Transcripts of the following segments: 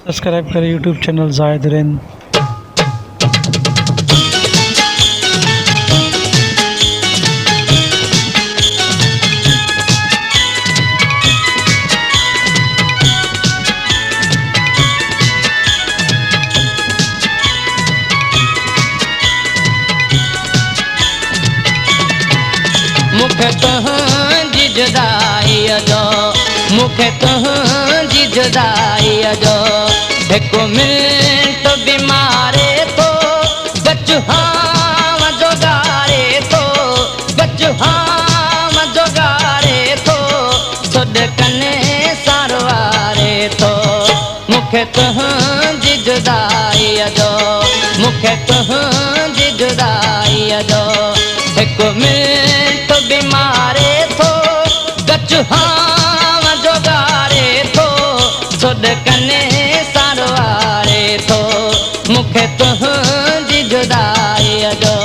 Subscribe करें YouTube channel Zahid rain. मुखे तुंहिंजी जुदाईअ जो मुखे तुंहिंजी जुदाईअ जो हिकु मिंट बीमारे थो गचुहाम जोगारे थो गचुहाम जोगारे थो सुॾ कने सारवारे थो मुखे तुंहिंजी जुदाईअ जो मुखे तुंहिंजी जुदाईअ जो हिकु मिंट बीमारे थो गचुहाम जोगारे थो सुॾ कने सारवारे थो मुखे तुंहिंजी जुदाईअ जो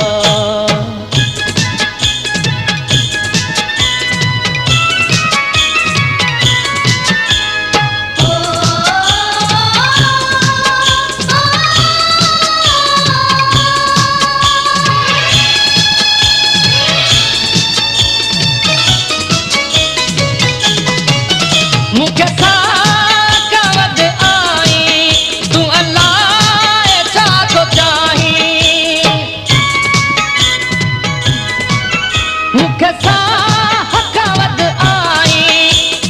मुखे साकवद आई तू अल्लाह छा थो चाहीं मुखे साकवद आई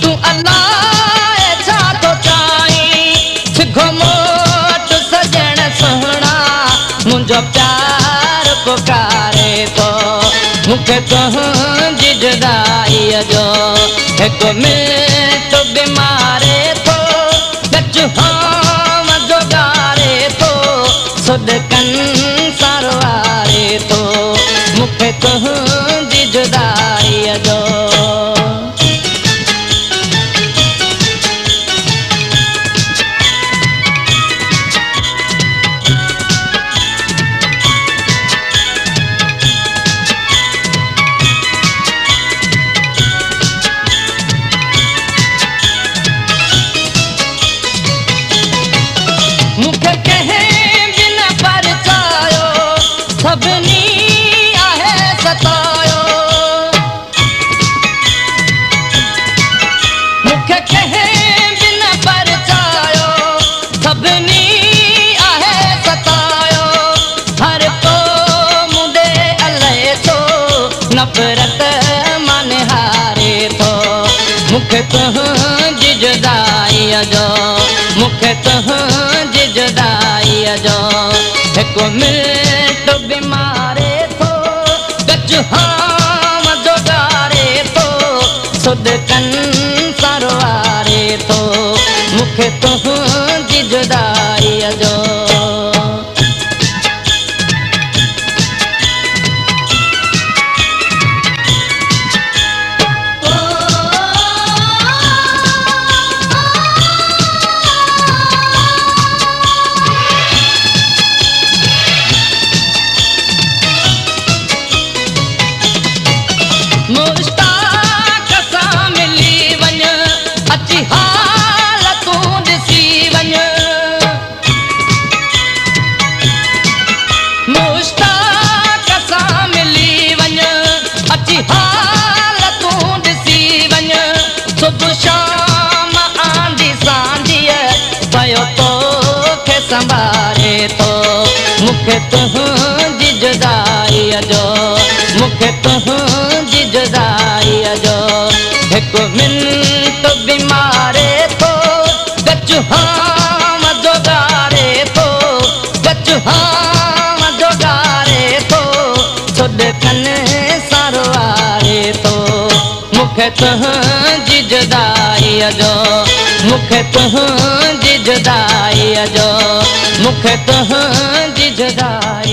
तू अल्लाह छा थो चाहीं सिखो मोट सजण सुहिणा मुंहिंजो प्यार पुकारे थो मुखे तुंहिंजी जुदाईअ जो हिकु मिंट बीमारे थो गचुहाम जोगारे थो सुॾ कनि सारवारे थो मुखे तुंहिंजी जुदाईअ जो मुखे कंहिं बि न परचायो सभिनी आहे सतायो मुखे कंहिं बि न परचायो सभिनी आहे सतायो हर को मुंडे अलाए थो नफ़रत मां निहारे थो मुखे तुंहिंजी जुदाईअ जो मुखे तुंहिंजी जुदाईअ जो हिकु मिंट बीमारे थो गचुहाम जोगारे थो सुॾ कनि सारवारे थो मुखे तुंहिंजी जुदाईअ जो मुश्ताक सां मिली वञ अची हाल तूं ॾिसी वञ मुश्ताक सां मिली वञ अची हाल तूं ॾिसी वञ सुबुह शाम आंधी सांझीअ पियो तोखे संभारे थो मुखे तुंहिंजी जुदाईअ जो मुखे तुंहिंजी जुदाईअ जो हिकु मिंट बीमारे थो गचुहाम जोगारे थो गचुहाम जोगारे थो सुॾ कने सारवारे थो मुखे तुंहिंजी जुदाईअ जो मुखे तुंहिंजी जुदाईअ जो मुखे तुंहिंजी जुदाई